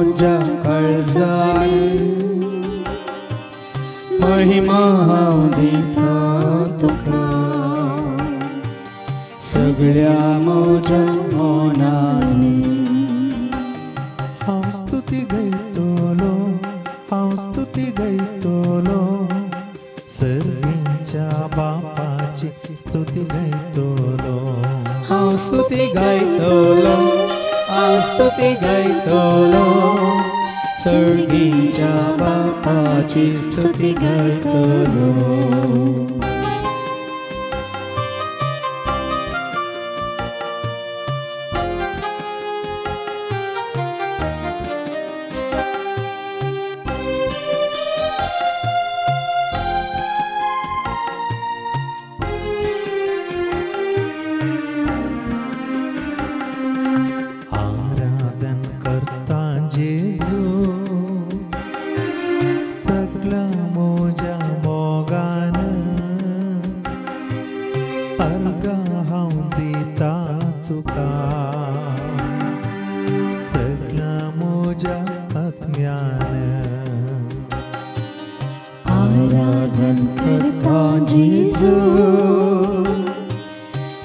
म्हज्या काळजान महिमा हांव दितां तुका सगळ्या म्हज्या मोनांनी हांव स्तुती गायतलो हांव स्तुती गायतलो सर्वींच्या बापाची स्तुती गायतलो हांव स्तुती गायतलो हांव स्तुती गायतलो सर्गीच्या बापाची स्तुती गायतलो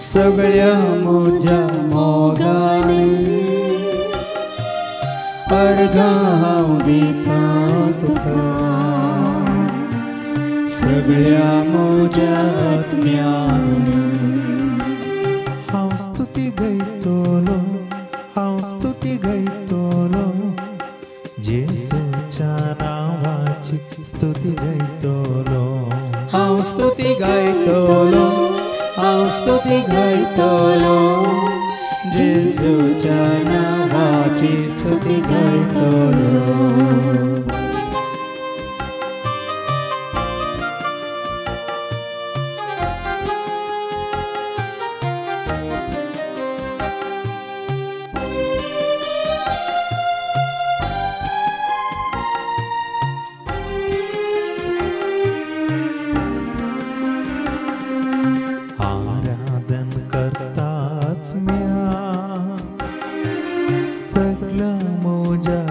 सगळ्या म्हज्या मोगान अर्घा हांव दितां तुका सगळ्या म्हज्या आत्म्यान हांव स्तुती गायतलो हांव स्तुती गायतलो जेसूच्या नावाची स्तुती गायतलो हांव स्तुती गायतलो हांव स्तुती गायतलो जेसूच्या नावाची स्तुती गायतलो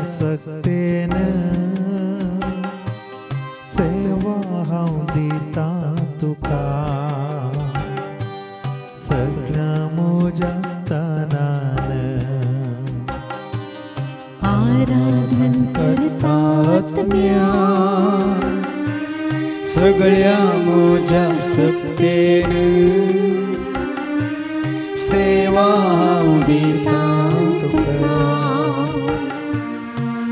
सक्तेन सेवा हांव दितां तुका सगळ्या म्हज्या तनान आराधन करता आत्म्या सगळ्या म्हज्या सक्तेन सेवा हांव दितां तुका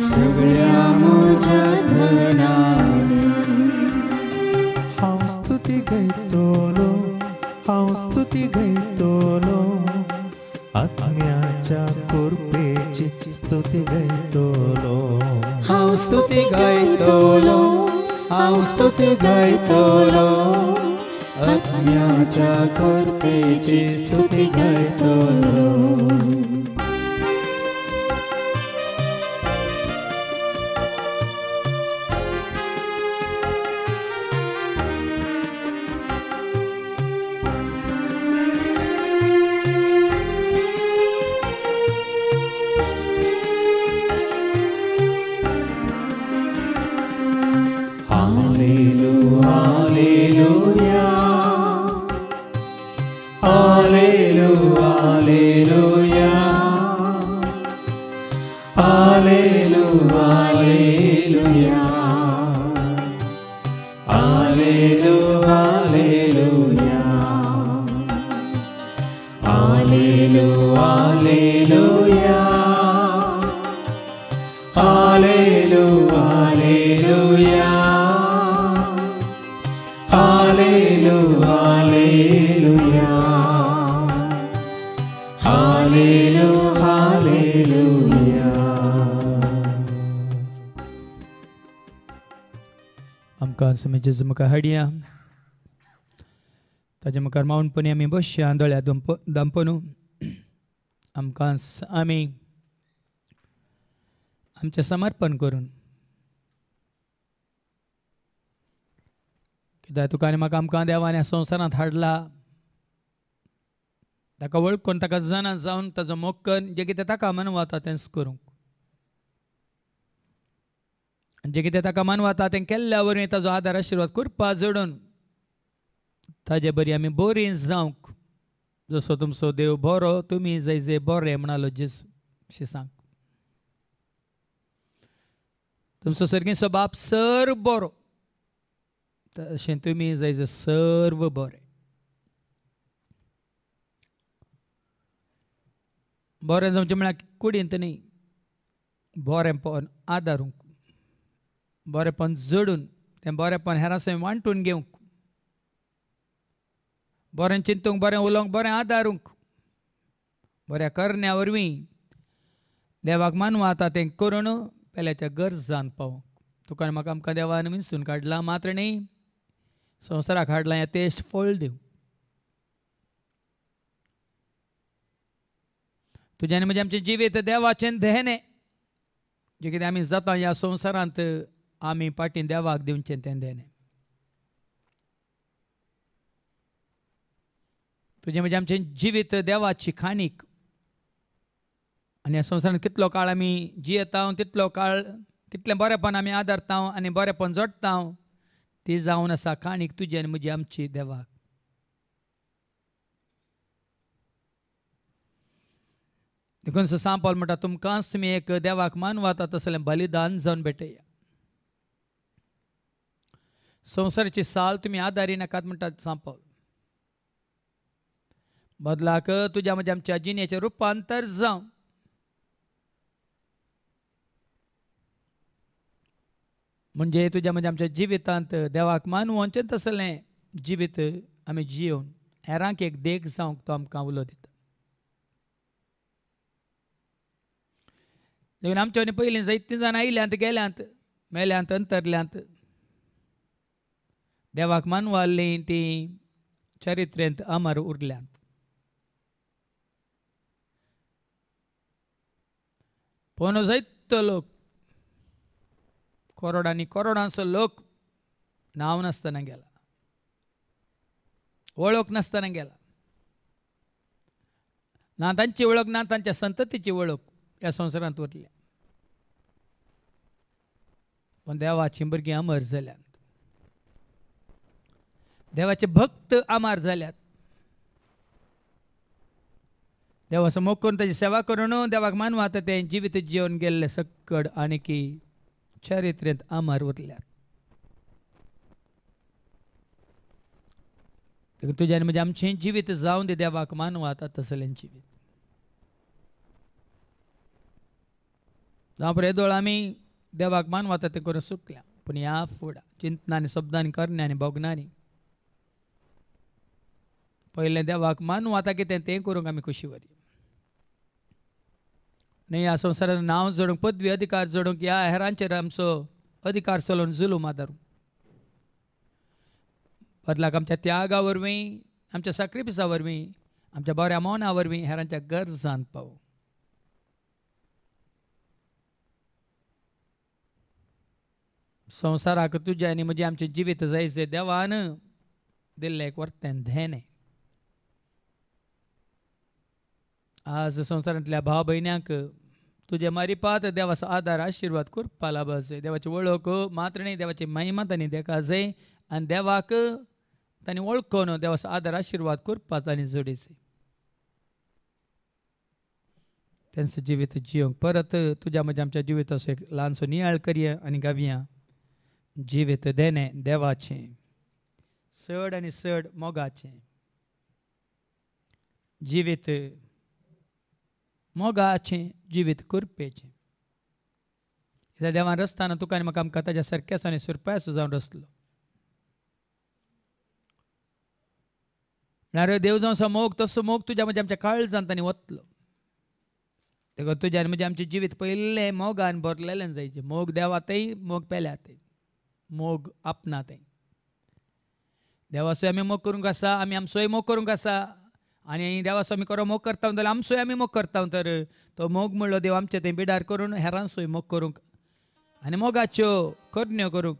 सगळ्या म्हज्या धनान हांव स्तुती गायतलो हांव स्तुती गायतलो आत्म्याच्या कृपेची स्तुती गायतलो हांव स्तुती गायतलो हांव स्तुती गायतलो आत्म्याच्या कृपेची स्तुती गायतलो आमकां जेजू मुखार हाडया ताजे मुखार मावनपणी आमी बसया दोळ्या दांपनू आमकां आमी आमचें समर्पण करून कित्याक तुका आनी म्हाका आमकां देवान ह्या संवसारांत हाडला ताका वळखून ताका जाणा जावन ताजो मोग कर जें कितें ताका मन वता तेंच करूंक जे कितें ताका मानवता तें केल्ल्या वरवीं ताजो आदार आशिर्वाद करपा जोडून ताजे बरी आमी बरी जावंक जसो तुमचो देव बरो तुमी जैजे बरे म्हणालो जेशू सांग तुमचो सर्गीचो बाप सर्व बरो तशें तुमी जैजे सर्व बरे बरें जावचें म्हळ्यार कुडींत न्ही बरेंपण आदारूंक बरेंपण जोडून तें बरेंपण हेरां सयत वांटून घेवंक बरें चिंतूंक बरें उलोवंक बरें आदारूंक बऱ्या करण्या वरवीं देवाक मानूं आतां तें करून पेल्याच्या गरजान पावोवंक तुका म्हाका आमकां देवान विंचून काडलां मात्र न्ही संवसाराक हाडलां हें तेश्ट फळ दिवंक तुज्यान म्हणजे आमचें जिवीत देवाचें देहनें जें कितें आमी जाता ह्या संवसारांत आमी पाटीन देवाक दिवचें तें देणें तुजें म्हणजे आमचें जिवीत देवाची खाणीक आनी ह्या संवसारांत कितलो काळ आमी जियेता तितलो काळ कितलें बरेंपण आमी आदारता आनी बरेंपण जोडटा ती जावन आसा खाणीक तुजी आनी म्हजी आमची देवाक देखून सांग पावल म्हणटा तुमकांच तुमी एक देवाक मानवाता तसलें बलिदान जावन भेटया संवसाराची साल तुमी आदारी नाकात म्हणटात सांग पावल बदलाक तुज्या म्हज्या आमच्या जिणेचें रुपांतर जावं म्हणजे तुज्या म्हणजे आमच्या जिवितांत देवाक मानवचें तसलें जिवीत आमी जियोवन हेरांक एक देख जावंक तो आमकां उलो दिता देखून आमच्या पयलीं जायतीं जाण आयल्यांत गेल्यांत मेल्यांत अंतरल्यांत देवाक मानवाल्लीं तीं चरित्रेंत अमर उरल्यांत पूण जायतो लोक करोडांनी करोडांचो लोक नांव नासतना गेला वळख नासतना गेला ना तांची वळख ना तांच्या संततीची वळख ह्या संवसारांत उरल्या पण देवाची भुरगीं अमर जाल्यांत देवाचे भक्त अमर जाल्यात देवाचो मोग करून ताची सेवा करून देवाक मानवा तें जिवीत जिवन गेल्ले सकड आनी की चरित्रेंत अमर उरल्यात तुज्यान म्हणजे आमचें जिवीत जावन दी देवाक मानवा तसलें जिवीत जावं पळय येदोळ आमी देवाक मानवा तें करून सुकल्या पूण ह्या फुडें चिंतनांनी शब्दांनी करण्यांनी भोगनांनी पयलें देवाक मानूं आतां कितें तें करूंक आमी कशी वरी न्ही ह्या संवसारांत नांव जोडूंक पदवी अधिकार जोडूंक ह्या हेरांचेर आमचो अधिकार चलोवन जुलूम आदारूंक बदलाक आमच्या त्यागा वरवीं आमच्या सॅक्रिफिसा वरवीं आमच्या बऱ्या मौना वरवीं हेरांच्या गरजांत पावोवंक संवसाराक तुजें आनी म्हजें आमचें जिवीत जायचें देवान दिल्लें एक वर्तें धेने आज संवसारांतल्या भाव भयण्यांक तुजे मारिपात देवाचो आदार आशिर्वाद करपा लाभा जाय देवाची वळख मात्र न्ही देवाची महिमा तांणी देखां जाय आनी देवाक तांणी वळखून देवाचो आदार आशिर्वाद करपा तांणी जोडी जाय तेंचो जिवीत जियोंक परत तुज्या म्हज्या आमच्या जिविताचो एक ल्हानसो नियाळ करया आनी गावया जिवीत देणें देवाचें चड आनी चड मोगाचें जिवीत मोगाचें जिवीत करपेचें ह्या देवान रस्ताना तुका आनी म्हाका आमकां ताच्या सारक्याचो आनी सुरपायसो जावन रचलो म्हळ्यार देव जावं मोग तसो मोग तुज्या म्हज्या आमच्या काळजांत तांणी वतलो देखून तुज्या आनी म्हजें आमचें जिवीत पयलें मोगान भरलेलें जायचें मोग देवातय मोग पेल्यातय मोग आपणातय देवाचोय आमी मोग करूंक आसा आमी आमचोय मोग करूंक आसा आनी देवाचो आमी खरो मोग करता जाल्यार आमचोय आमी मोग करता तर तो मोग म्हणलो देव आमचे थंय बिडार करून हेरांचोय मोग करूंक आनी मोगाच्यो करण्यो करूंक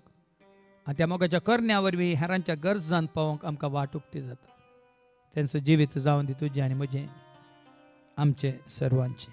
आनी त्या मोगाच्या करण्या वरवीं हेरांच्या गरजांत पावोवंक आमकां वाट उक्ती जाता तेंचो जिवीत जावन दी तुजें आनी म्हजें आमचें सर्वांचें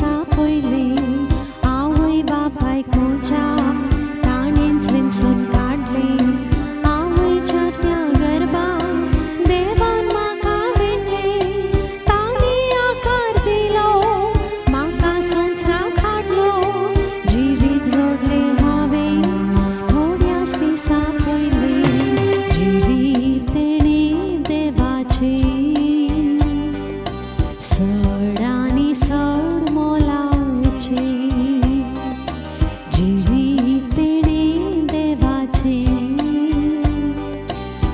दिसा पयले आवय बापायक म्हज्या ताणेंच विंचून काडले आवयच्या त्या गर्भान देवान म्हाका वेडले ताणी आकार दिलो म्हाका संवसाराक हाडलो जिवीत जोडले हांवें थोड्याच दिसा पयले जिवीत तेणे देवाचे सड आनी सड मोलाचे जिवीत तेणे देवाचे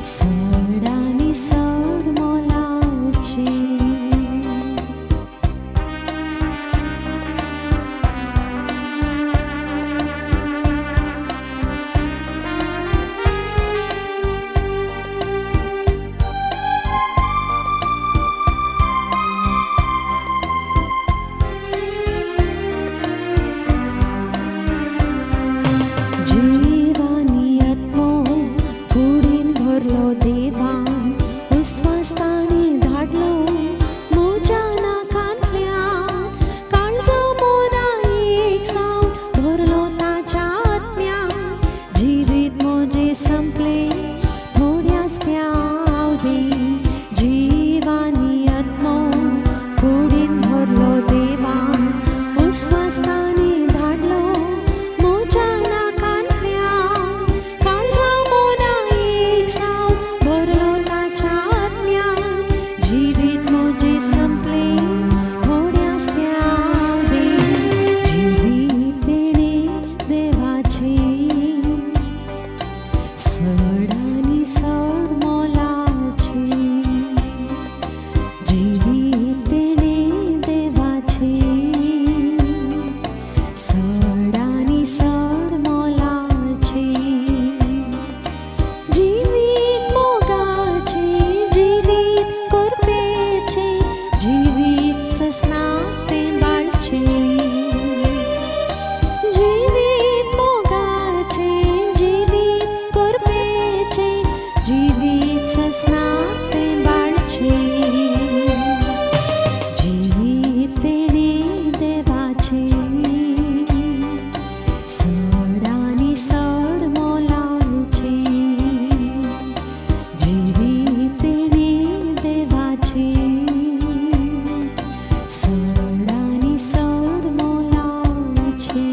सड आनी सड मोलाचे जीवानी आत्मो कुडीन भरलो देवान विस्वास ताणें धाडलो म्हज्या नाकांतल्यान काळजो मोना एक सावन भरलो ताच्या आत्म्यान जिवीत म्हजें संपलें थोड्याच त्या अवधीन जीवानी आत्मो कुडीन भरलो देवान विस्वास ताणें धाडलो म्हज्या नाकांतल्यान काळजा मोना एक सावन भरलो ताच्या आत्म्यान जिवीत म्हजें संपलें थोड्याच त्या अवधीन जिवीत तेणे देवाचे सड आनी सड मोलाचे जिवीत तेणे देवाचे सड आनी सड मोलाचे जिवीत मोगाचे जिवीत करपेचे जिवीत ससनाक तें बाळचे जिवीत मोगाचे जिवीत करपेचे जिवीत ससनाक तें बाळचे जिवीत तेणे देवाचे सड आनी सड मोलाचे जिवीत तेणे देवाचे सड आनी सड मोलाचे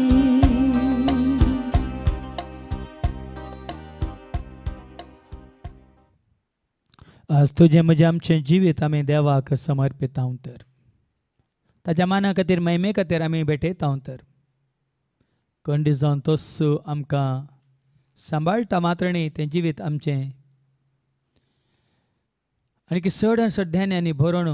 आज तुझे म्हणजे आमचें जिवीत आमी देवाक समर्पितांव तर ताच्या माना खातीर महिमे खातीर आमी भेटयतांव तर खंडी जावन तोच आमकां सांबाळटा मात्र न्ही तें जिवीत आमचें आनी सड आनी सड ध्यानांनी भरून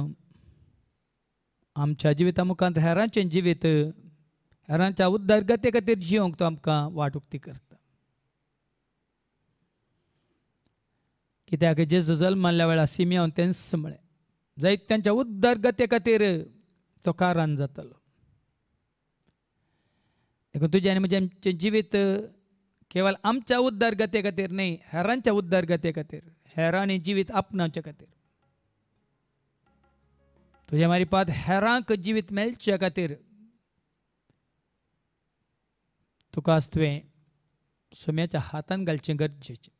आमच्या जिविता मुखांत हेरांचें जिवीत हेरांच्या उद्दारगते खातीर जियोंक तो आमकां वाट उक्ती करता कित्याक जेजू जल्माल्या वेळार सिमियोन तेंच म्हळें जायत्यांच्या उद्दारगते खातीर तो कारान जातलो देखून तुजें आनी म्हजें आमचें जिवीत केवळ आमच्या उद्दारगते खातीर न्ही हेरांच्या उद्दारगते खातीर हेरांनी जिवीत आपणावचे खातीर तुज्या मारिपात हेरांक जिवीत मेळचे खातीर तुका आज तुवें सुम्याच्या हातान घालचें गरजेचें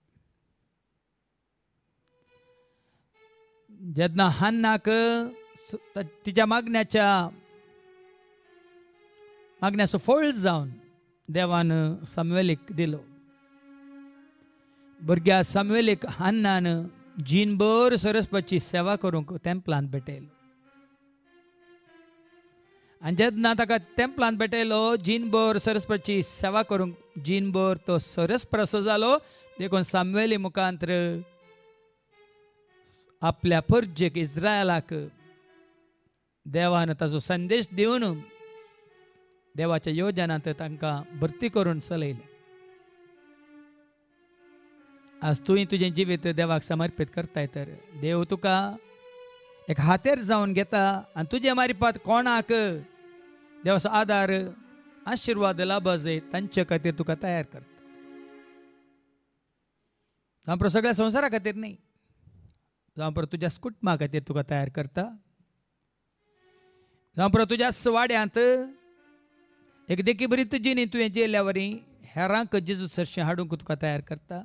जेन्ना हन्नाक तिच्या मागण्याचो फळ जावन देवान सामुएलीक दिलो भुरग्या सामुएलीक हन्नान जीनभर सरस्वतीची सेवा करूंक तेंपलांत भेटयलो आनी जेन्ना ताका तेंपलांत भेटयलो जीनभर सरस्वतीची सेवा करूंक जीनभर तो सरस्प्रसो जालो देखून सामुएली मुखांतर आपल्या परजेक इस्रायलाक देवान ताचो संदेश दिवन देवाच्या योजनांत तांकां भरती करून चलयले आज तुवें तुजें जिवीत देवाक समर्पीत करताय तर देव तुका एक हातेर जावन घेता आनी तुजे मारिपात कोणाक देवाचो आदार आशिर्वाद लाभ जाय तांचे खातीर तुका तयार करता जावं सगळ्या संवसारा खातीर न्ही जावं तुज्या कुटुंबा खातीर तुका तयार करता जावं परत तुज्या वाड्यांत एक देखी बरी तुजी न्ही तुवें जेल्या वरी हेरांक जेजू सरशें हाडूंक तुका तयार करता.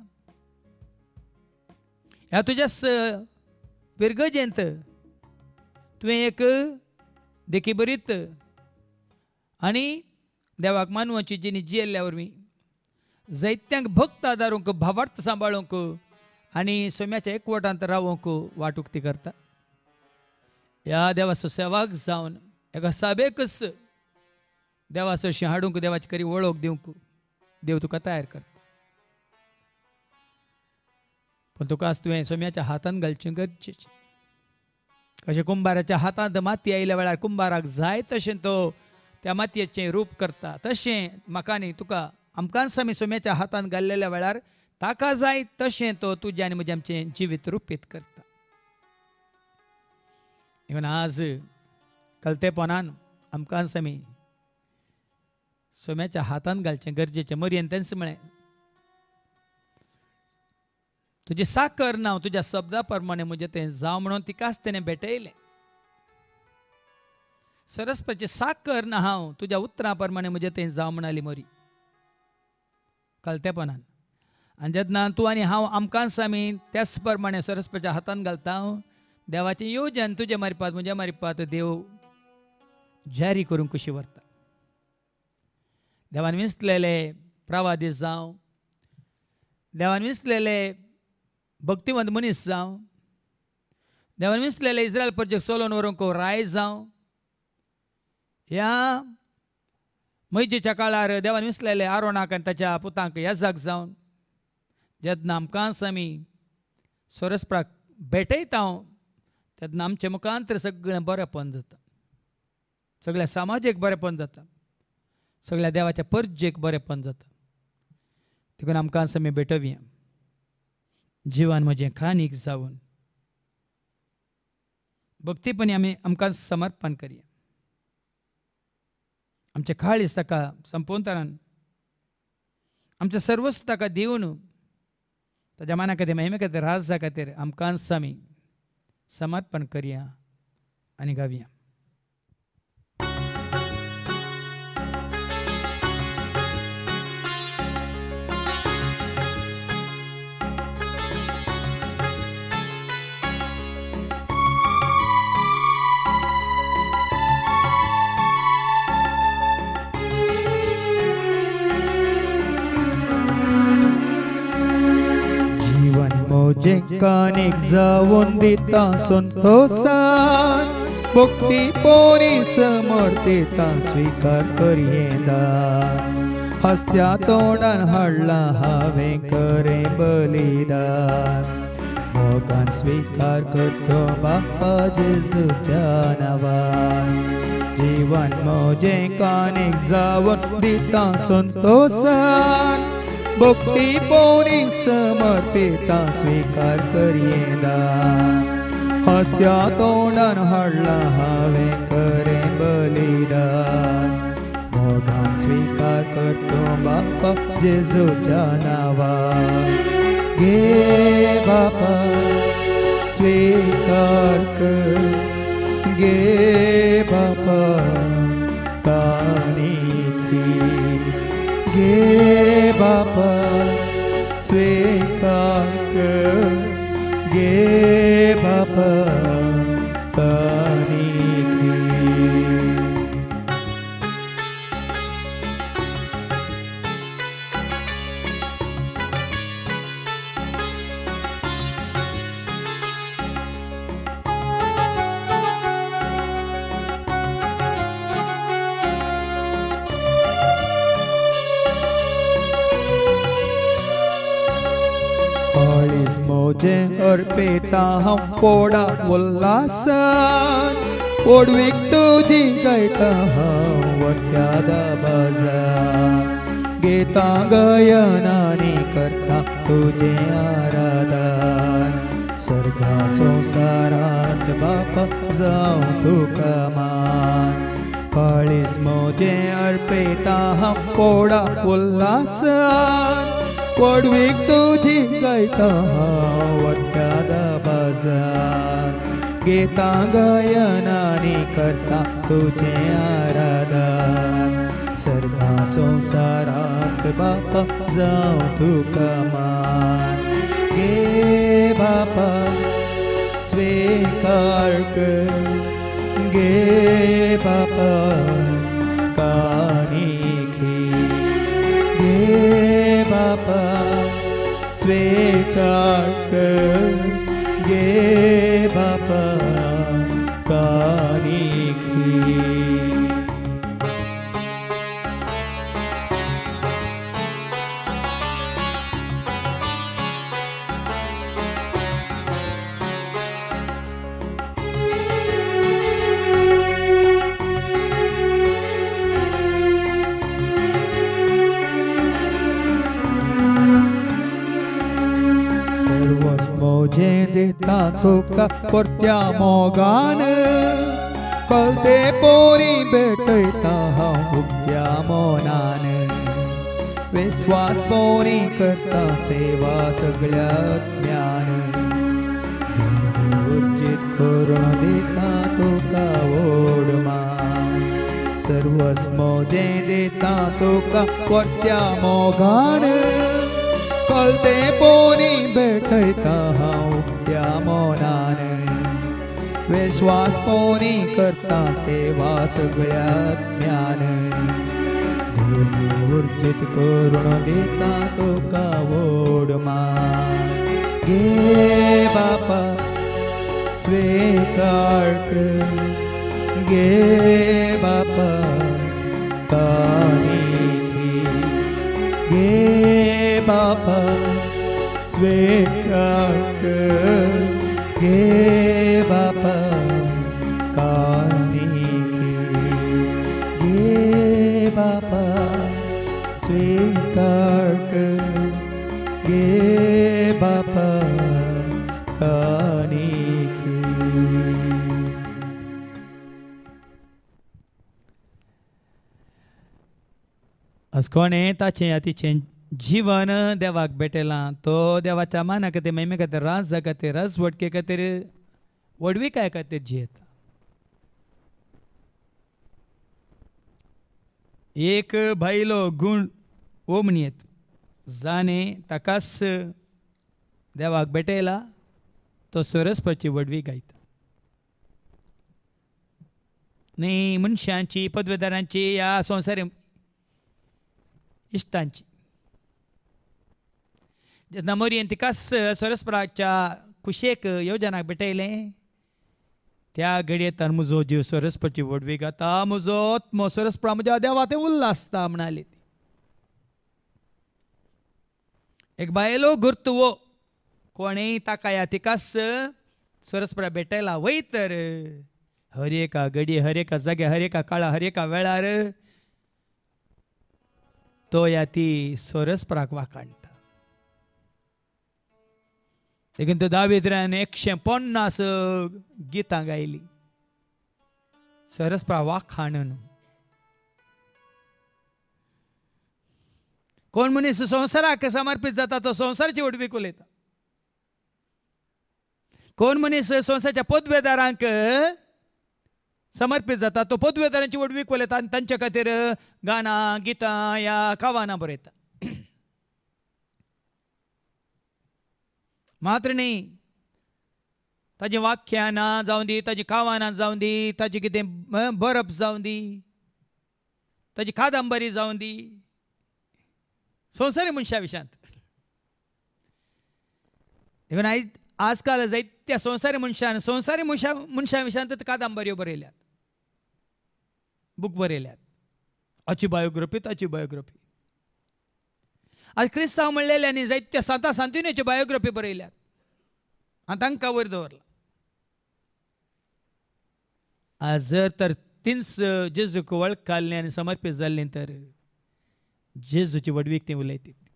ह्या तुज्या पिरगजेंत तुवें एक देखी बरीत आनी देवाक मानवाची जिणी जियेल्ल्या वरवीं जायत्यांक भक्त आदारूंक भावार्थ सांबाळूंक आनी सोम्याच्या एकवटांत रावूंक वाटुकती करता. ह्या देवाचो सेवाक जावन एका साबेकच देवा सरशी हाडूंक देवाची खरी वळख दिवंक देव तुका तयार करता. पण तुका आज तुवें सोम्याच्या हातान घालचें गरजेचें. कशें कुंभाराच्या हातांत माती आयल्या वेळार कुंभाराक जाय तशें तो त्या मातयेचें रूप करता, तशें म्हाका न्ही तुका आमकांच आमी सोम्याच्या हातान घाल्लेल्या वेळार ताका जाय तशें तो तुजें आनी म्हजें आमचें जिवीत रुपीत करता. देखून आज कलतेपणान आमकांच आमी सोम्याच्या हातान घालचें गरजेचें. मरयेन तेंच म्हळें तुजी साकर नांव तुज्या शब्दा प्रमाणे म्हजें तें जावं म्हणून तिकाच तेणें भेटयलें. सरस्वतीची साकर ना हांव तुज्या उतरां प्रमाणे म्हजें तें जावं म्हणाली मरी कलतेपणान. आनी जेन्ना तूं आनी हांव आमकांच आमी त्याच प्रमाणे सरस्वतीच्या हातान घालता देवाचें येवजन तुजे मारिपात म्हज्या मारिपात देव जारी करूंक कशी व्हरता. देवान विसलेले प्रवादी जावं, देवान विसलेले भक्तिवंत मनीस जावं, देवान विसलेले इस्रायल प्रजेक सोलोवन व्हरूंक राय जावं, ह्या मैजेच्या काळार देवान विसलेले आरोनाक आनी ताच्या पुतांक याजाक जावन जेन्ना आमकांच आमी सोरस्पराक भेटयता तेन्ना आमचे मुखांतर सगळें बरेंपण जाता, सगळ्या समाजीक बरेंपण जाता, सगळ्या देवाच्या परजेक बरेंपण जाता. देखून आमकांच आमी भेटवया जिवान म्हजें खानीक जावन भक्तीपणी आमी आमकां समर्पण करया. आमचे काळीज ताका संपोवन तरान आमचें सर्वस्व ताका दिवन ताज्या माना खातीर महिमे खातीर राजा खातीर आमकांच आमी समर्पण करया आनी गावया. मोजे कानीक जावून दिता संतोषान भक्ती पोरी समोर दिता स्वीकार करयेदा. हस्त्या तोंडान हाडला हांवें करे बलिदान मोगान स्वीकार करतो बाप्पा जेजूच्या नांवान. जीवन मोजे कानीक जावून दिता संतोषान भक्ती पोरी समर्पिता स्वीकार करयेदा. हस्त्या तोंडान हाडला हांवें करे बलिदान मोगान स्वीकार करतो बाप्पा जेजूच्या नांवान. गे बाप्पा स्वीकार कर, गे बाप्पा कानीक गे बाप्पा स्वीकार कर, गे बाप्पा कानीक मोजे अर्पिता हांव पोडा उल्हासान पोडवीक तुजी गायता हांव वत्या दाबाजार. गीता गायनानी करता तुजें आराधन सर्गा संवसारांत बापा जावं तुका मान. काळीज मोजे अर्पिता हांव पोडा उल्हासान पोडवीक तुजी गायता हांव वत्या दाबाजार. गीता गायनानी करता तुझे आराधन सर्गा संसारात बापा जाऊ तुका मान गे बापा स्वीकार कर गे बापा कानिखी गे बापा स्वीकार कर गे बापा कानिखी मोजे देता तुका परत्या मोगान कळते पोरी भेटयता हांव उक्त्या मोनान विश्वास पोरी करता सेवा सगळ्या ज्ञान उर्जित करून दिता तुका ओडमान सर्वस मोजे दिता तुका परत्या मोगान कळते पोरी भेटयता हांव उक्त्या मोनान विश्वास पोरी करता सेवा सगळ्या ज्ञान धनी उर्जित करून दिता तुका ओडमान गे बापा स्वीकार कर गे बापा कानिखी गे बापा स्वीकार कर गे बापा कानिखी गे बापा स्वीकार कर गे बापा कानिखी आज कोणे ताचे हातीचें जीवन देवाक भेटलां तो देवाच्या माना खातीर महिमे खातीर राज खातीर रस वटके खातीर वडविकाय खातीर जियेता एक भायलो गुण ओमणयेत जाणे ताकाच देवाक भेटयला तो सरस्वतीची वडवी गायता न्ही मनशांची पदवेदारांची ह्या संवसारी इश्टांची जेन्ना मोरयेन तिकाच सरस्वराच्या कुशेक योजनाक भेटयलें त्या घडयेंत म्हजो जीव सरस्वतीची वडवी गाता म्हजो आत्मो सरस्वरा म्हज्या देवा ते उल्हासता म्हणाली ती एक बायलो गुर्तवो कोणेय ताका ह्या तिकाच सरस्वरा भेटयला वय तर हर एका घडये हर एका जाग्यार हर एका काळार हर एका वेळार तो ह्या ती सरस्वराक वाखाणटा देखीन तो दाविद्रान 150 गितां गायली सरस्वरा वाखाणून कोण मनीस संवसाराक समर्पित जाता तो संवसाराची वडवीक उलयता कोण मनीस संवसाराच्या पदवेदारांक समर्पित जाता तो पदवेदारांची वडवीक उलयता आनी तांचे खातीर गाणां गितां या कावानां बरयता मात्र न्ही ताजी वाख्यानां जावं दी ताजी कावानां जावं दी ताजी कितें बरप जावं दी ताजी कादंबरी जावं दी संवसारी मनशा विशयांत देखून आजकाल जायत्या संवसारी मनशा विशयांत कादंबऱ्यो बरयल्यात बूक बरयल्यात हाची बायोग्राफी ताची बायोग्राफी आज क्रिस्तांव म्हणलेल्यांनी जायत्या सांता सांतिनीची बायोग्राफी बरयल्यात आनी तांकां वयर दवरला आज जर तर तींच जेजूक वळखली आनी समर्पीत जाल्लीं तर जेजूची वडवीक ती उलयतात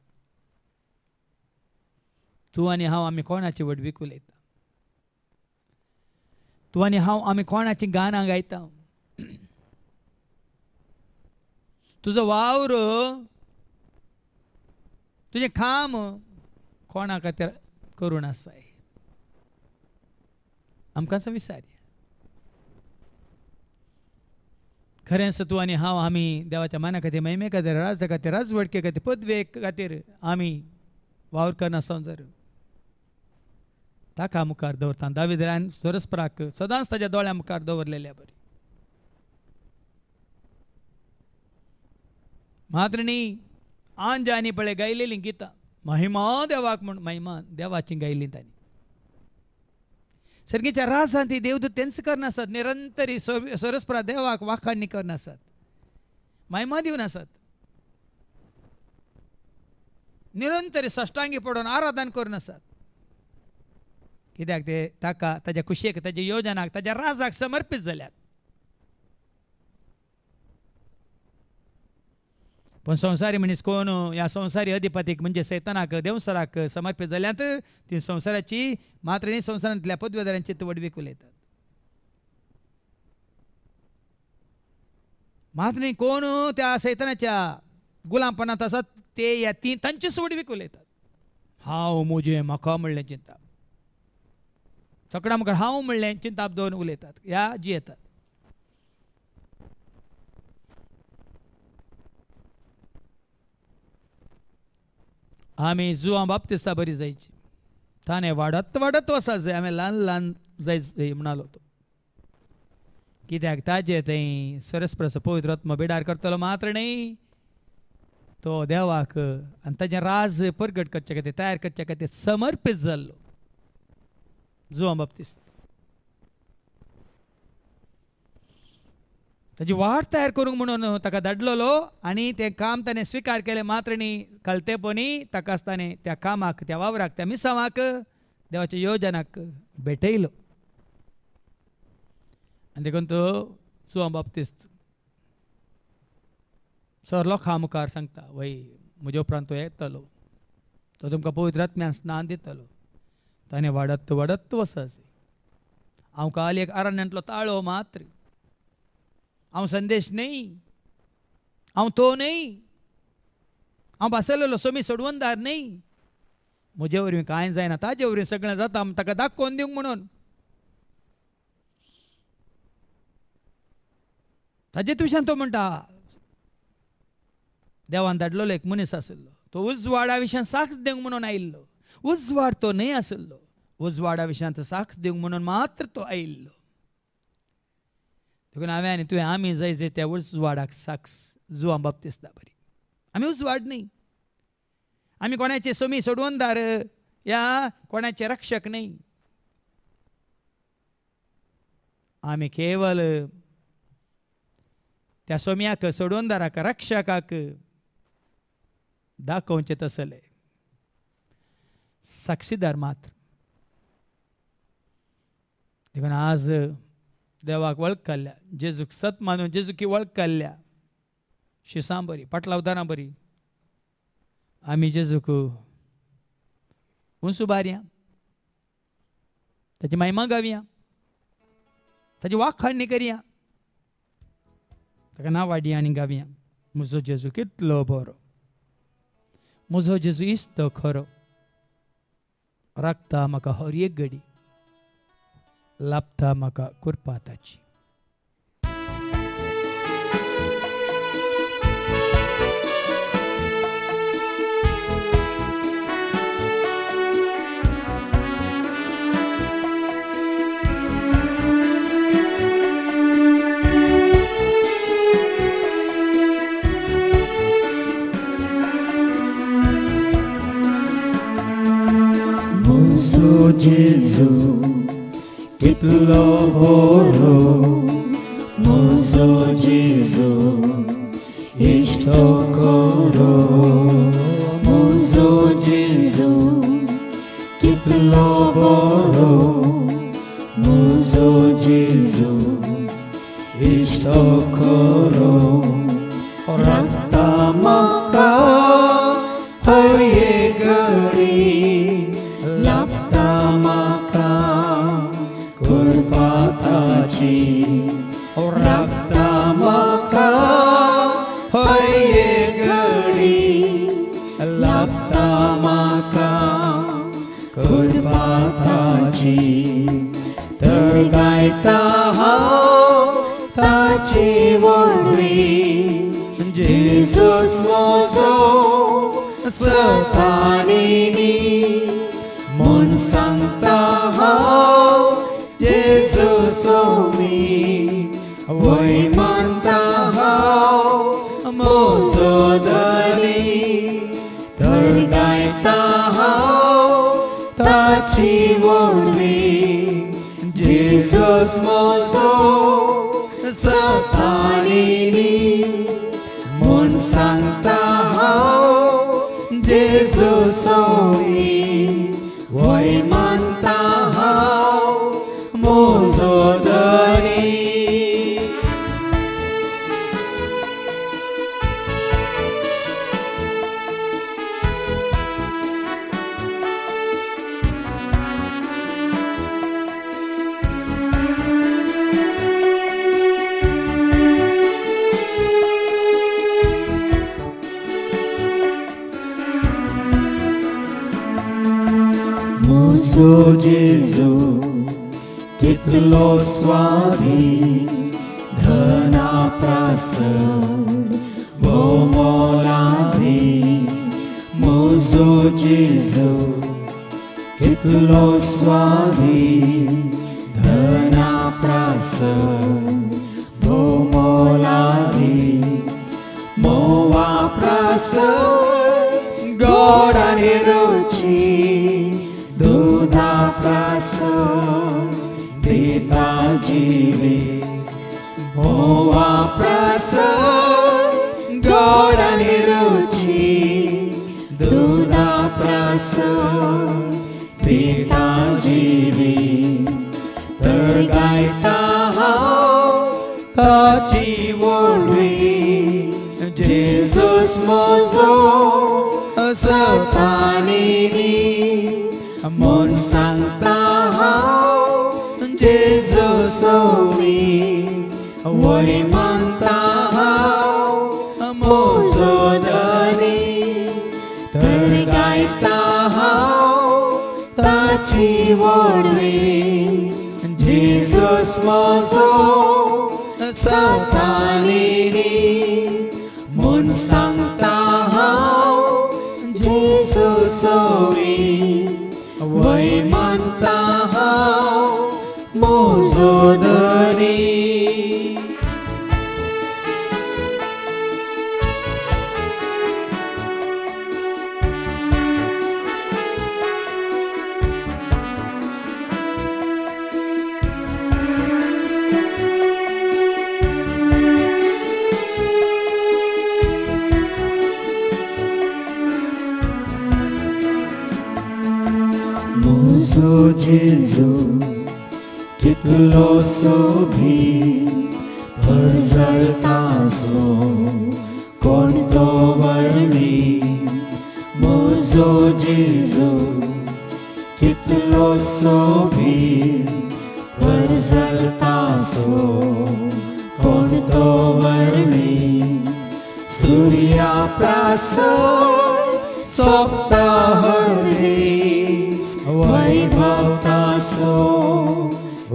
तूं आनी हांव आमी कोणाची वडवीक उलयता तूं आनी हांव आमी कोणाची गाणां गायता तुजो वावर तुजें काम कोणा खातीर करून आसाय आमकां विचारया खरें तूं आनी हांव आमी देवाच्या माना खातीर महिमे खातीर राजा खातीर राजवडके खातीर पदवे खातीर आमी वावर करना समजर ताका मुखार दवरता दाविदान सोरस्पराक सदांच ताच्या दोळ्या मुखार दवरलेल्या बरी मात्र न्ही आंज आनी पळय गायलेलीं गितां महिमा देवाक म्हूण महिमा देवाची गायलीं तांणी सर्गेच्या राजांत ती देवदूत तेंच करनासत निरंतर सोरस्परा देवाक वाखाणणी करनासत महिमा दिवन आसत निरंतर सश्टांगी पडून आराधन करून आसत कित्याक ते ताका ताच्या कुशेक ताच्या योजनाक ताच्या राजाक समर्पीत जाल्यात पण संवसारी मनीस कोण ह्या संवसारी अधिपतीक म्हणजे सैतानाक देवसराक समर्पीत जाल्यात ती संवसाराची मात्र न्ही संवसारांतल्या पदवेदारांची वडवीक उलयतात मात्र न्ही कोण त्या सैतानाच्या गुलामपणांत आसात ते ह्या ती तांचीच वडवीक उलयतात हांव म्हजें म्हाका म्हणलें चिंता सगळ्या मुखार हांव म्हणलें चिंताप दवरून उलयतात ह्या जी येतात आमी जुवां बाप्तिस्ता बरी जायची ताणें वाडत वाडत वचत जाय आमी ल्हान ल्हान जाय म्हणालो तो कित्याक ताजे थंय सरस्प्रस पवित्र आत्मा बिडार करतलो मात्र न्ही तो देवाक आनी ताजें राज परगट करचे खातीर तयार करचे खातीर समर्पीत जाल्लो जुवां बाप्तिस्त ताची वाट तयार करूंक म्हणून ताका धाडलेलो आनी तें काम ताणें स्विकार केलें मात्र न्ही कळतेपणी ताकाच ताणें त्या कामाक त्या वावराक त्या मिसावाक देवाच्या योजनाक भेटयलो आनी देखून तो जुवां बाप्तिस्त सर लोकां मुखार सांगता वय म्हजे उपरांत तो येतलो तो तुमकां पवित्र आत्म्यान स्नान दितलो ताणें वाडत वाडत वचस हांव काल एक अरण्यांतलो ताळो मात्र हांव संदेश न्ही हांव तो न्ही हांव बसयलेलो सोमी सोडवनदार न्ही म्हजे वरवीं कांय जायना ताजे वरवीं सगळें जाता ताका दाखोवन दिवंक म्हणून ताजे तुशान तो म्हणटा देवान धाडलेलो एक मनीस आशिल्लो तो उजवाडा विशयान साक्ष दिवंक म्हणून आयिल्लो उजवाड तो न्ही आशिल्लो उजवाडा विशयांत साक्ष दिवंक म्हणून मात्र तो आयिल्लो देखून हांवें आनी तुवें आमी जाय त्या उजवाडाक साक्ष जुवां बाप्तिस्ता बरी आमी उजवाड न्ही आमी कोणाचे सोमी सोडवनदार या कोणाचे रक्षक न्ही आमी केवल त्या सोम्याक सोडवनदाराक रक्षकाक दाखोवचें तसले साक्षीदार मात्र देखून आज देवाक वळख काडल्या जेजूक सत मानून जेजूकी वळख काडल्या शिसां बरी पाटला उदारां बरी आमी जेजूक उंच उबारया ताची महिमा गावया ताची वाखाणणी करया ताका नांव वाडया आनी गावया म्हजो जेजू कितलो बरो म्हजो जेजू इस्त खरो राखता म्हाका हर एक घडी लाभता म्हाका कृपा ताची Mozo Jesu kitlo boro Mozo Jesu ishto koro Mozo Jesu kitlo boro Mozo Jesu ishto koro Rakta maka har ye gadi lapta maka kurpatachi rakta maka har ye gadi lapta maka kurpatachi Jesus म्हजो सपानीनी म्हूण सांगता हांव Jesus मी वय मानता हांव म्हजो धनी तर गायता हांव ताची वडवी जेजूस म्हजो सपानीनी म्हूण सांगता हांव जेजूस वय मानता हांव म्हजो धनी म्हजो जेजू कितलो स्वादी धना प्रासड मोलादी म्हजो जेजू कितलो स्वादी धना प्रासड मोलादी मोवा प्रासड गोड आनी रुची दूधा प्रासड दिता जिवी मोवा प्रासड गोड आनी रुची दूधा प्रासड दिता जिवी तर गायता हांव ताची वडवी जेजूस म्हजो सपानीनी म्हूण सांगता हांव जेजूस वय मानता हांव म्हजो धनी तर गायता हांव ताची वडवी जेजूस म्हजो सपानीनी म्हूण सांगता हांव जेजूस वय मानता हांव म्हजो धनी म्हजो जेजू कितलो सोबी भरजळटा सो कोण तो वर्णी म्हजो जेजू कितलो सोबी भरजळटा सो कोण तो वर्णी सूर्या प्रासड सोंपता हरदीस वैभवता सो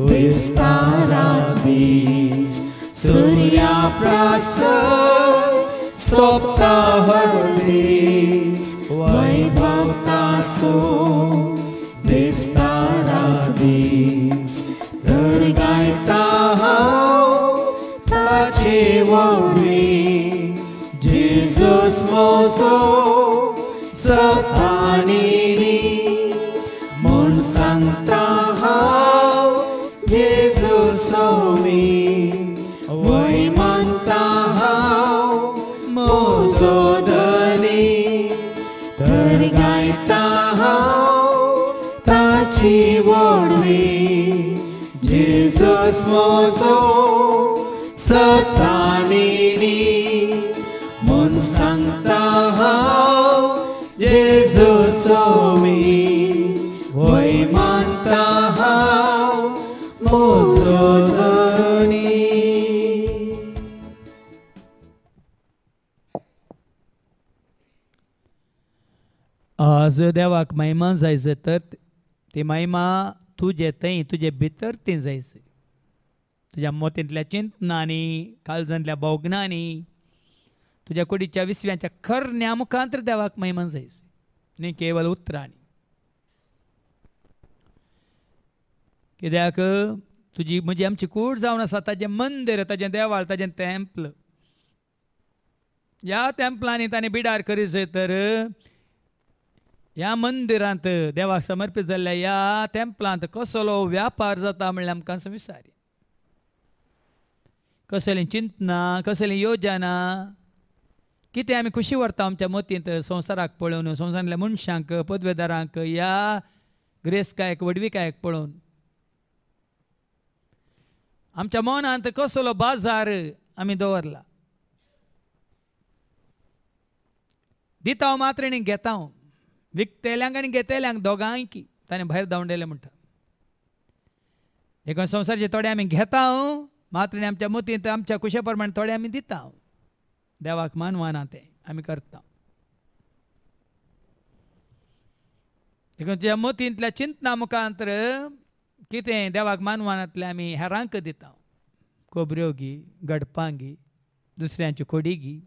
विस्तारा दीस सूर्या प्रासड सोंपता हरदीस वैभवता सो विस्तारा दीस तर गायता हांव ताची वडवी जेजूस म्हजो सपानीनी म्हूण सांगता हांव जेजूस वय मानता हांव म्हजो धनी तर गायता हांव ताची वडवी जेजूस म्हजो सपानीनी म्हूण सांगता हांव जेजूस वय मानता हांव म्हजो धनी आज देवाक महिमा जायचं तर ती महिमा तुझे थंय तुझे भितर ती जायचं तुझ्या मोतींतल्या चिंतनांनी काळजांतल्या बोगनांनी तुझ्या कुडीच्या विसव्याच्या खरण्या मुखांतर देवाक महिमा जायस न्ही केवळ उतरांनी. कित्याक तुजी म्हजी आमची कूड जावन आसा ताजें मंदिर, ताजें देवाळ, ताजें टेंपल. ह्या टेंपलांनी ताणें बिडार करीत तर ह्या मंदिरांत देवाक समर्पीत जाल्ल्या ह्या टेंपलांत कसलो व्यापार जाता म्हणल्यार आमकां विचारी. कसलीं चिंतनां, कसलीं योजना, कितें आमी खुशी व्हरता आमच्या मतींत संवसाराक पळोवन, संवसारांतल्या मनशांक, पदवेदारांक, ह्या ग्रेस्कायक वडविकायक पळोवन. आमच्या मनांत कसलो बाजार आमी दवरला. दिता हांव मात्र आनी घेता हांव, विकतेल्यांक आनी घेतेल्यांक दोगांयकी ताणें भायर धांवडयलें म्हणटा. देखून संवसाराचे थोडे आमी घेता हांव, मात्र आमच्या मतींत आमच्या कुशे प्रमाणे थोडे आमी दिता हांव. देवाक मानवाना तें आमी करता. देखून तुज्या मतींतल्या चिंतना मुखांतर कितें देवाक मानवानांतलें आमी हेरांक दिता. खोबऱ्यो गी, गडपां गी, दुसऱ्यांच्यो खोडी गी,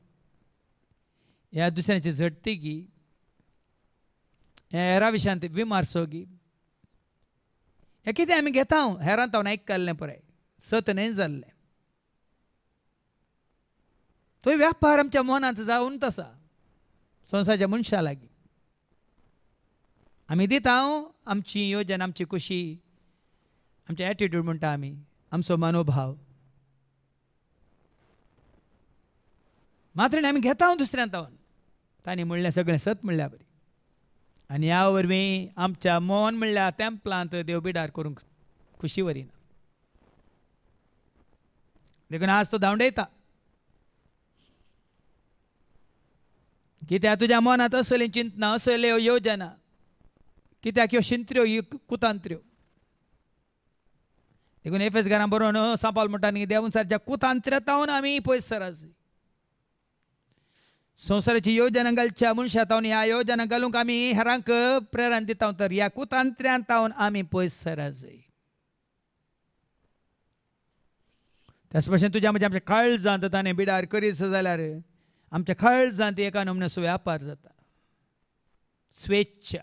ह्या दुसऱ्यांची झडटी गी, ह्या हेरा विशयांत विमारसो गी, हें कितें आमी घेता हांव. हेरांत हांव आयकल्लें पळय, सत न्हय जाल्लें. तो व्यापार आमच्या मनांत जावन आसा संवसाराच्या मनशां लागीं. आमी दिता हांव आमची योजना, आमची खुशी, आमचे एटिट्यूड म्हणटा आमी, आमचो मनोभाव. मात्र आमी घेता हांव दुसऱ्यांत तावन. तांणी म्हणलें सगळें सत म्हणल्यार बरी. आनी ह्या वरवीं आमच्या मन म्हणल्यार टेंपलांत देव बिडार करूंक खुशी वरिना. देखून आज तो धांवडयता. कित्याक तुज्या मनांत असलीं चिंतना, असल्यो योजना, कित्याक ह्यो शिंत्र्यो, कुतांत्र्यो. देखून एफेसकारांक बरोवन सांपाल म्हणटा न्ही, देवांसारच्या कुतांत्र्यातावन आमी पयस सरास. संवसाराची योजना घालच्या मनशां तावन ह्या योजना घालूंक आमी हेरांक प्रेरण दिता तर ह्या कुतांत्र्यांत तावन आमी पयस सरास जाय. त्याच भशेन तुज्या म्हज्या आमच्या काळजांत ताणें बिडार करीत जाल्यार आमच्या काळजांत एका नमन्याचो व्यापार जाता. स्वेच्छा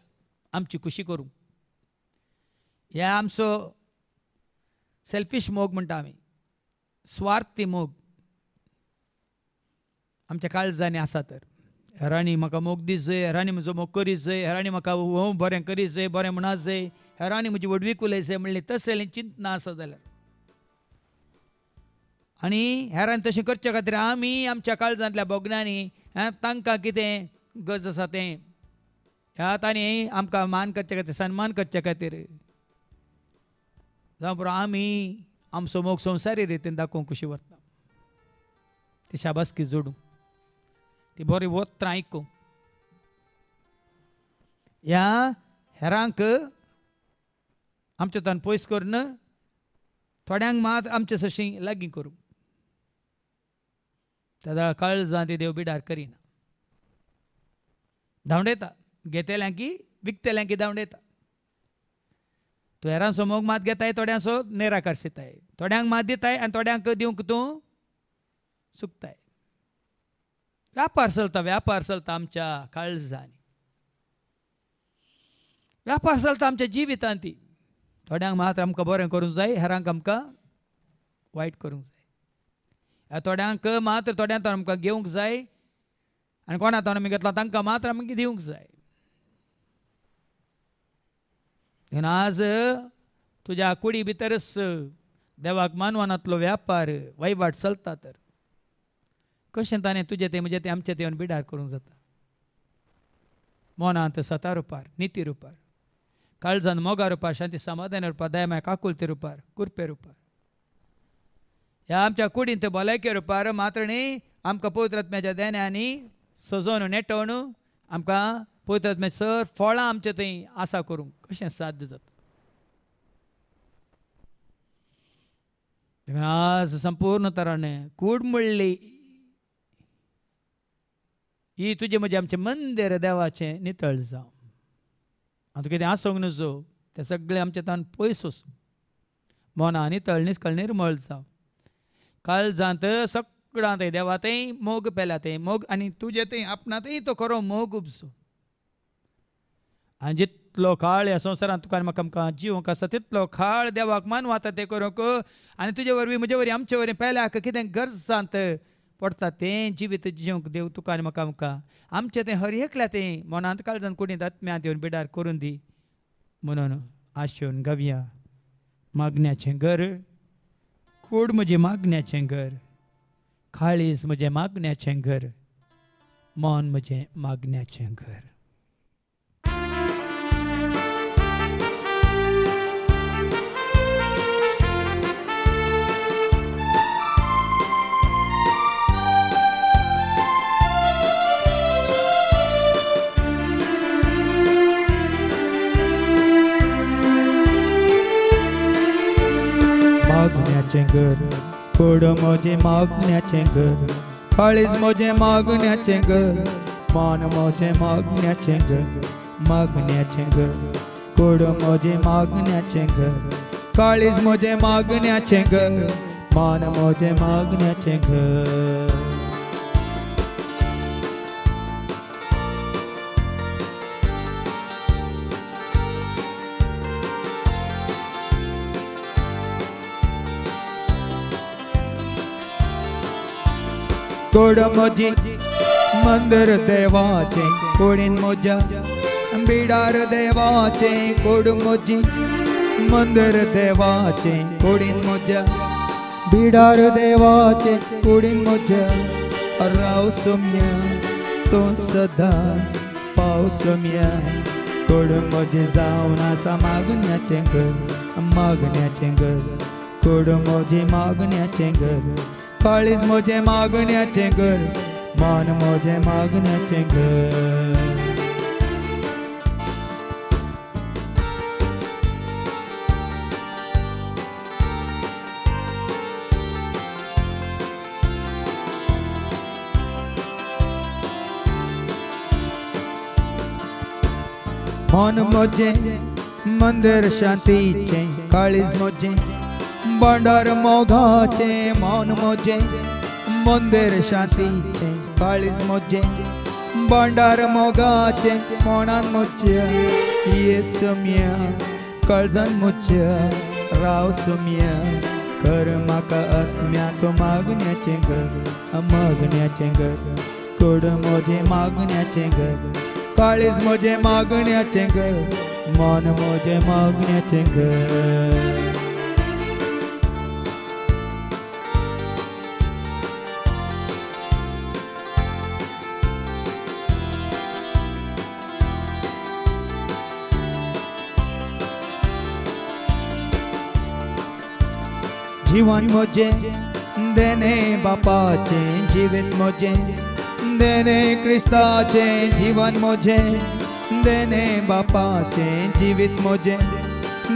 आमची खुशी करूंक. हे आमचो सेल्फीश मोग म्हणटा आमी, स्वार्थी मोग आमच्या काळजांनी आसा. तर हेरांनी म्हाका मोग दीस जाय, हेरांनी म्हजो मोग करीत जाय, हेरांनी म्हाका बरें करीत जाय, बरें म्हणत जाय, हेरांनी म्हजी वडवीक उलय जाय म्हणली तसलीं चिंतना आसा जाल्यार आनी हेरांनी तशें करचे खातीर आमी आमच्या काळजांतल्या बोगण्यांनी तांकां कितें गरज आसा तें ह्या तांणी आमकां मान करचे खातीर, सन्मान करचे खातीर जावं पुरो आमी आमचो मोग संवसारी रितीन दाखोवंक खुशी व्हरता. ती शाबासकी जोडूंक, ती बरी वत्रां आयकूंक, ह्या हेरांक आमचे तन पयस करून थोड्यांक मात आमचे सशीं लागीं करूंक. त्या काळजां ती देव बिडार करिना. धांवडयता, घेतेल्यांकी विकतेल्यांकी धांवडयता. तूं हेरांचो मोग मात घेताय, थोड्यांचो निराकारसिताय, थोड्यांक मात दिताय आनी थोड्यांक दिवंक तूं चुकताय. व्यापार चलता आमच्या काळजांनी, व्यापार चलता आमच्या जिवितांत. थोड्यांक मात आमकां बरें करूंक जाय, हेरांक आमकां वायट करूंक जाय. ह्या थोड्यांक मात्र थोड्यांत आमकां घेवंक जाय आनी कोणा तावन आमी घेतला तांकां मात्र आमकां दिवंक जाय. आज तुज्या कुडी भितरच देवाक मानवानांतलो व्यापार वैवाट चलता. तर कशें ताणें तुजें तें म्हजें तें आमचें तें बिडार करूंक जाता. मनांत सता रुपार, निती रुपार, काळजांत मोगा रुपार, शांती समाधान रुपार, दयामाय काकुलते रुपार, कुरपे रुपार, ह्या आमच्या कुडींत भलायके रुपार मात्र न्ही आमकां पवित्र आत्म्याच्या देण्यांनी सजोवन नेटोवन आमकां पवित्र आत्म्याची सर फळां आमचें थंय आसा करूंक कशें साध्य जाता. आज संपूर्ण तरान कूड म्हणली ही तुजें म्हजें आमचें मंदिर देवाचें नितळ जावं. आतां कितें आसूंक नजो तें सगळें आमचें तान पयस वचूं, मना नितळ निश्कळ निर्मळ जावं. काळजांत सगळां थंय देवा थंय मोग पेला थंय मोग आनी तुजे थंय आपणातय तो खरो मोग उपसो. आनी जितलो काळ ह्या संवसारांत तुका म्हाका आमकां जिवंक आसा तितलो काळ देवाक मानूं आतां तें करूंक. आनी तुजे वरवीं म्हजे वरवीं आमचे वरवीं पेल्याक कितें गरजांत पडटा तें जिवीत जिवंक देव तुका आनी म्हाका आमकां आमचें तें हर एकल्या तें मनांत काळजांत कुडींत आत्म्यांत येवन बिडार करून दी म्हणून आशेवन गावया. मागण्याचें घर, कूड म्हजें मागण्याचें घर, काळीज म्हजें मागण्याचें घर, मन म्हजें मागण्याचें घर. मागण्याचें घर, कूड म्हजें मागण्याचें घर, काळीज म्हजें मागण्याचें घर, मन म्हजें मागण्याचें घर. मागण्याचें घर, कूड म्हजें मागण्याचें घर, काळीज म्हजें मागण्याचें घर, मन म्हजें मागण्याचें घर. कूड म्हजी मंदिर देवाचें, कुडीन म्हज्या बिडार देवाचें. कूड म्हजी मंदिर देवाचें, कुडीन म्हज्या बिडार देवाचें. कुडीन म्हज्या राव सोम्या तूं सदांच पाव सोम्या. कूड म्हजें जावन आसा मागण्याचें घर, मागण्याचें घर. कूड म्हजें मागण्याचें घर, काळीज म्हजें मागण्याचें घर, मन म्हजें मागण्याचें घर. मन म्हजें मंदिर शांतीचें, काळीज म्हजें भांडार मोगाचें. मन म्हजें मंदिर शांतीचें, काळीज म्हजें भांडार मोगाचें. मनान म्हज्या येसुम्या, काळजान म्हज्या राव सोम्या. कर म्हाका आत्म्याक मागण्याचें घर, मागण्याचें घर. कूड म्हजें मागण्याचें घर, काळीज म्हजें मागण्याचें घर, मन म्हजें मागण्याचें घर. जीवन म्हजें देणे बापाचें, जिवीत म्हजें देणे क्रिस्ताचें. जीवन म्हजें देणे बापाचें, जिवीत म्हजें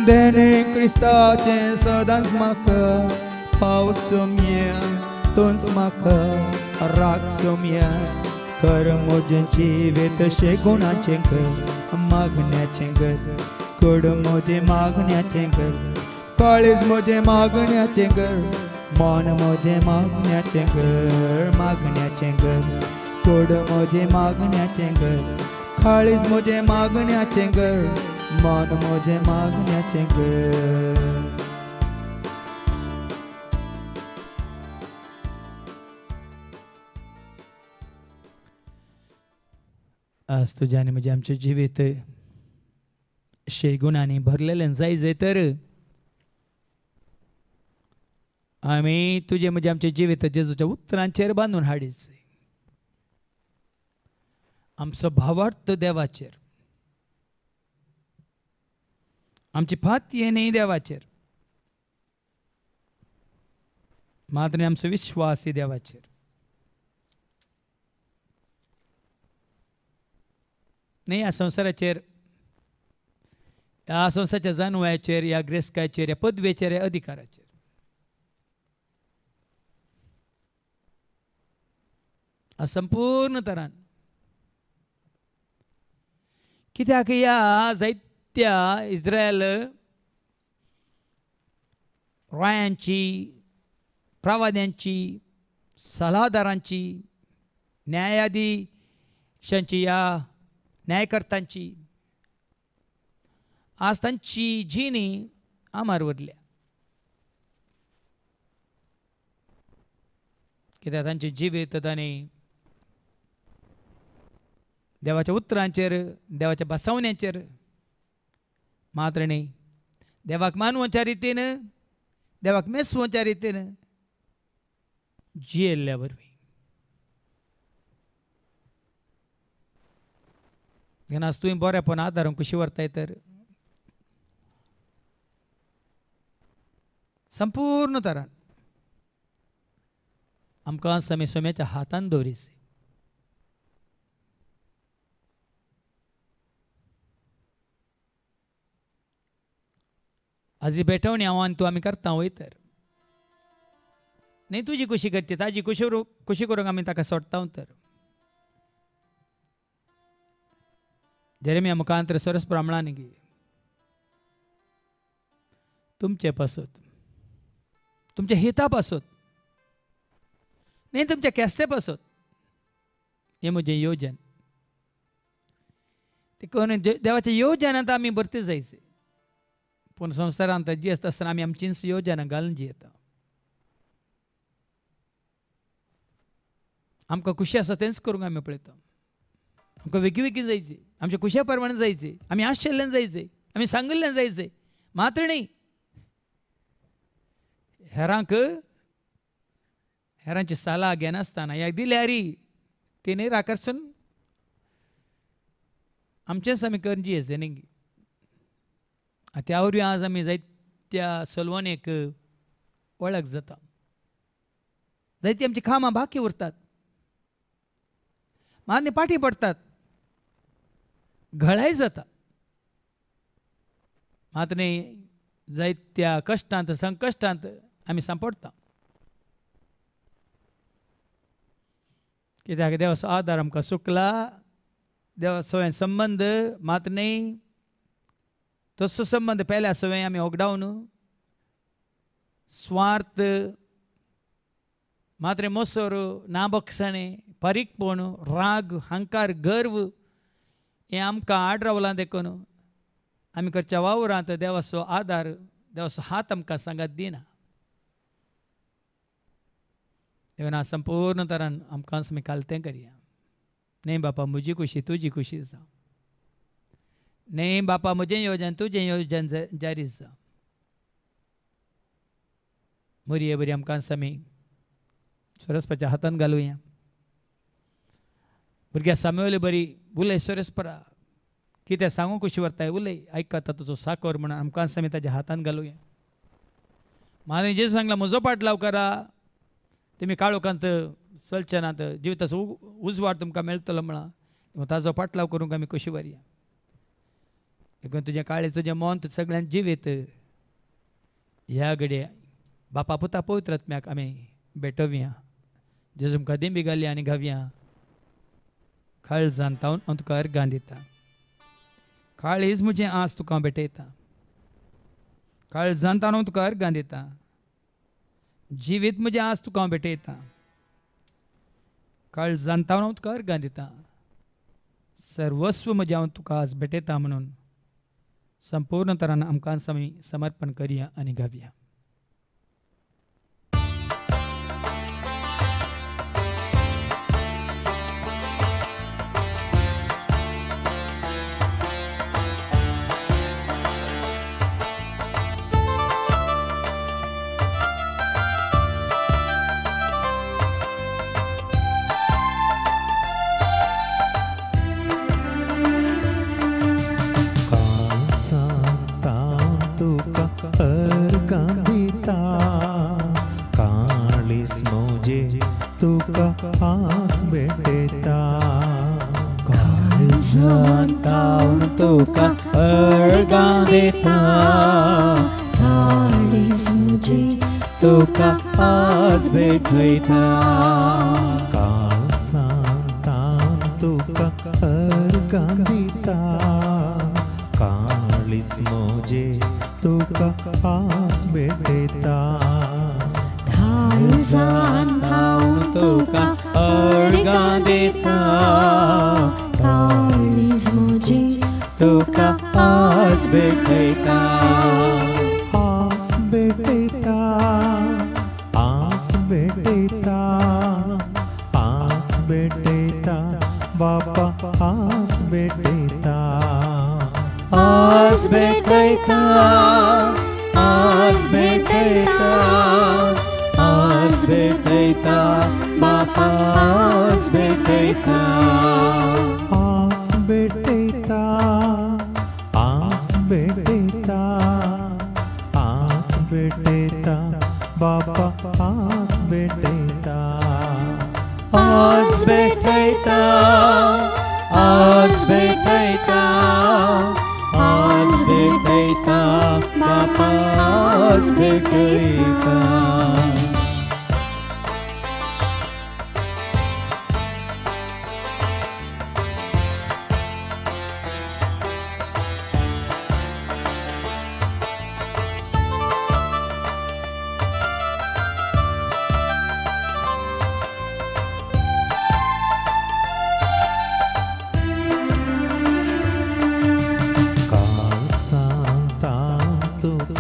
देणे क्रिस्ताचें. सदांच म्हाका पाव सोम्या, तूंच म्हाका राग सोम्या. कर म्हजें जिवीत शेगुणाचें घर, मागण्याचें घर. कूड म्हजें मागण्याचें घर, काळीज म्हजें मागण्याचें घर, मन म्हजें मागण्याचें घर. मागण्याचें घर, कूड म्हजें मागण्याचें घर, काळीज म्हजें मागण्याचें घर, मन म्हजें मागण्याचें घर. आज तुजें आनी म्हजें आमचें जिवीत शेगुणांनी भरलेलें जाय तर आमी तुजें म्हजें आमचें जिवीत जेजूच्या उतरांचेर बांदून हाडीच. आमचो भावार्थ देवाचेर, आमची फात येणे देवाचेर, मात्र आमचो विश्वास देवाचेर. न्ही ह्या संवसाराचेर, ह्या संवसाराच्या जाणवाचेर, ह्या ग्रेस्काचेर, ह्या पदवेचेर, ह्या अधिकाराचेर. संपूर्ण तरान कित्याक ह्या जायत्या इस्रायल रायांची, प्रवाद्यांची, सल्लागारांची, न्यायाधीशांची, या न्यायकर्त्यांची आज तांची जिणी आमार उरल्या. कित्याक तांचे जिवीत तांणी देवाच्या उतरांचेर, देवाच्या बसवण्यांचेर मात्र न्ही, देवाक मानवच्या रितीन, देवाक मेसवच्या रितीन जियेल्ल्या वरवीं. तेन्ना आज तुवें बरेपण आदारूंक कशी व्हरताय तर संपूर्ण तरान आमकां समे सोम्याच्या हातान दवरीस. आज ही बेठवणी हांव आनी तूं आमी करता वय तर न्ही, तुजी खुशी करची, ताजी खुशी करूंक आमी ताका सोडटा तर. जेरेमिया मुखांतर सरस ब्राह्मणान गे तुमचे पासत, तुमच्या हिता पासत न्ही, तुमच्या केस्ते पासत हे म्हजें योजन. ते कोण देवाच्या योजनांत आमी भरती जायचे, पूण संवसारांत जियेत आसतना आमी आमचींच योजना घालून जियेता. आमकां खुशी आसा तेंच करूंक आमी पळयता. आमकां वेगळी जायची, आमच्या खुशे प्रमाणे जायचे, आमी आशिल्ल्यान जायचे, आमी सांगिल्ल्यान जायचे, मात्र न्ही हेरांची साला घेनासतना ह्याक दिल्यार ती न्ही राखसून आमचेंच आमी करून जियेचे न्ही. त्या वरवीं आज आमी जायत्या सलवणेक वळख जाता, जायती आमची कामां बाकी उरतात, मान्य पाठी पडटात, घळाय जाता, मात्र न्ही जायत्या कश्टांत संकश्टांत आमी सांपडटा. कित्याक देवाचो आदार आमकां सुकला, देवाचो संबंद मात्र न्ही तसो संबंद पयल्या सवय आमी ओगडावन स्वार्थ, मात्र मोसोर, नाबक्षणे, परीकपण, राग, हंकार, गर्व हे आमकां आड रावलां देखून आमी करच्या वावरांत देवाचो आदार, देवाचो हात आमकां सांगात दिना. देवान संपूर्ण तरान आमकां आमी कालतें करया. न्ही बापा म्हजी खुशी तुजी खुशी जा, न्ही बापा म्हजें योजन तुजें योजन जारी जा. बरी बरी आमकां आमी सरस्वतीच्या हातान घालुया. भुरग्या सामेवली बरी उलय सरस्परा, कितें सांगूंक कशी व्हरताय उलय, आयकता तुजो साकर म्हणून आमकां आमी ताच्या हातान घालुया. माने जेजू सांगला म्हजो पाटलाव करा, तुमी काळोखांत चलचे नात, जिविताचो उजवाड तुमकां मेळटलो म्हणा, ताजो पाटलाव करूंक आमी कशी व्हरया. देखून तुजें काळें तुजें मन तुजें सगळ्यांत जिवीत ह्या घडये बापा पुता पवित्र आत्म्याक आमी भेटोवया. जेजू तुमकां दिंबी घालया आनी घावया. काळजांत हांव तुका अर्गां दिता, काळीज म्हजें आज तुका भेटयता, काळजांत हांव तुका अर्गां दिता, जिवीत म्हजें आज तुका भेटयता, काळजांत हांव तुका अर्गां दिता, सर्वस्व म्हजें हांव तुका आज भेटयता म्हणून संपूर्ण तरान आमकां आमी समर्पण करया आनी घावया. तुका अर्गां दिता, काळीज म्हजें तुका आज भेटयता, काळजांत तुका अर्गां दिता, काळीज म्हजें तुका आज भेटयता, काळजान धांवन तुका अर्गां दिता काळीज म्हजी तुका आस भेटयता आस भेटयता आस भेटयता आस भेटयता बापा आस भेटयता आस भेटयता आस भेटयता आस भेटयता बापा आस भेटयता आस भेटयता आस भेटयता आस भेटयता बापा आस भेटयता आस भेटयता आस भेटयता आस भेटयता बापा आस भेटयता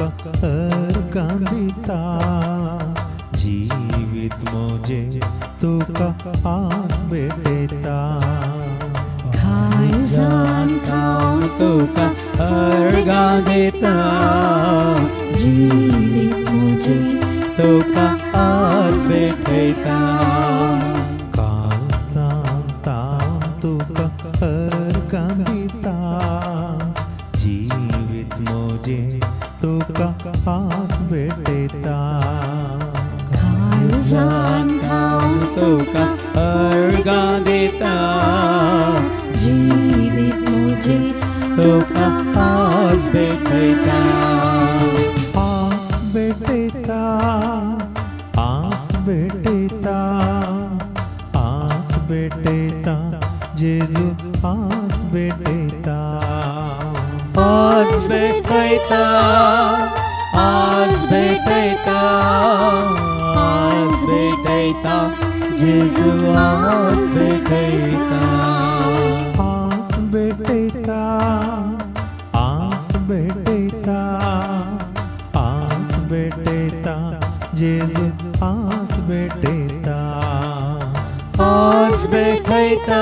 अर्गां दिता जीवित म्हजे तुका आस भेटयता काळजान धांवन तुका अर्गां दिता जिवीत म्हजे तुका आस भेटयता काळजान धांवन तुका अर्गां दिता जीवित म्हजे तुका आस भेटयता काळजान धांवन तुका अर्गां दिता जिवीत म्हजे तुका आस भेटयता आस भेटयता आस भेटयता आस भेटयता जेजू आस भेटयता आस भेटयता आस भेटयता आस भेटयता जेजू आस भेटयता आस भेटयता आस भेटयता आस भेटयता जेजू आस भेटयता आस भेटयता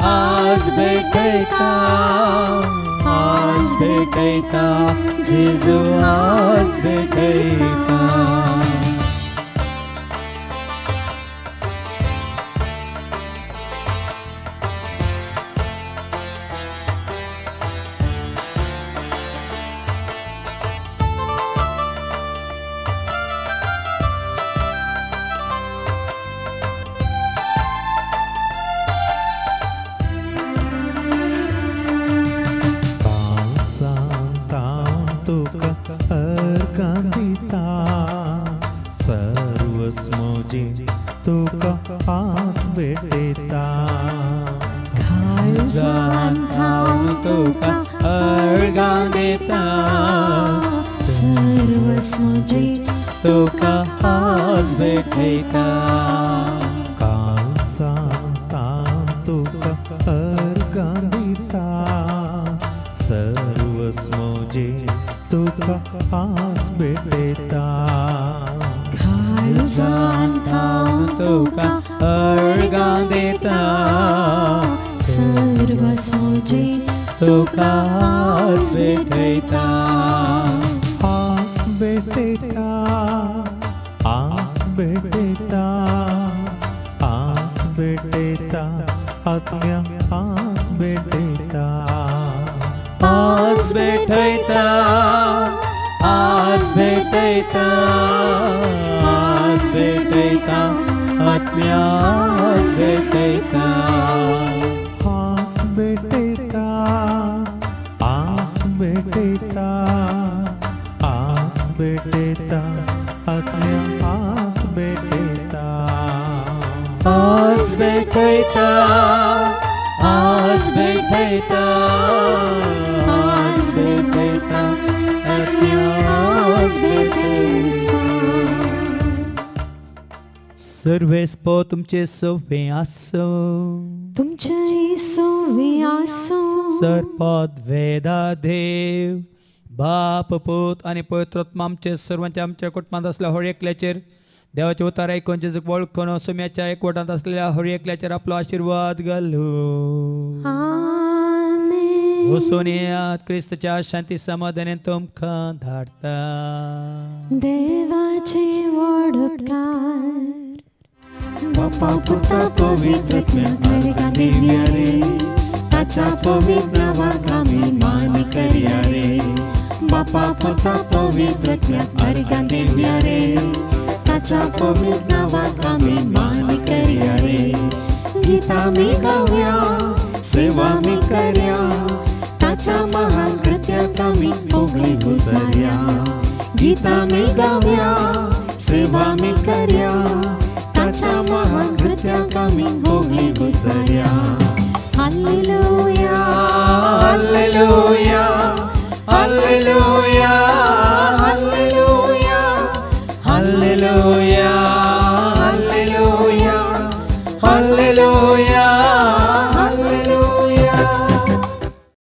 आस भेटयता आस भेटयता जेजू आस भेटयता तुका अर्गां दिता सर्वस्व म्हजे तुका आस भेटयता काळजान धांवन तुका अर्गां दिता सर्वस्व म्हजे तुका आस भेटयता काळजान धांवन तुका अर्गां दिता सर्वस्व म्हजे तुका आस भेटयता काळजान धांवन तुका अर्गां दिता सर्वस्व म्हजे तुका आस भेटयता आस भेटयता आस भेटयता आस भेटयता आत्म्या आस भेटयता आस भेटयता आस भेटयता आस भेटयता आत्म्या आस भेटयता आस भेटयता आस भेटयता आस भेटयता आत्म्या आस भेटयता आस भेटयता आस भेटयता आस भेटयता आत्म्या आस भेटयता सर्वेस्पो तुमचे सवे आसो तुमचे सोवे आसो सर्पद वेदा देव बाप पूत आणि पवित्रोत्मा आमचे सर्वांचे आमच्या कुटुंबात असलेल्या होळी एकल्याचेर देवाचे उतार ऐकून जेजूक वळखून सोम्याच्या एकवटांत असलेल्या होळी एकल्याचेर आपलो आशीर्वाद घालू आमेन वचून येयात क्रिस्ताच्या शांती समाधानान तुमकां धाडटा देवाचे व्हड उपकार बापा पुता पवित्रात्म्या नरका देवया रे ताच्या पवित्र नावाक आमी मान करया रे बापा पुता पवित्रात्म्या नरका देवया रे ताच्या पवित्र नावाक आमी मान करया रे गीता मी गावया सेवा मी करया ताच्या महान कृत्याक आमी ओगळी घुसरया गीता मी गावया सेवा मी करया ताच्या महान कृत्याक आमी ओगळी घुसरया हालेलुया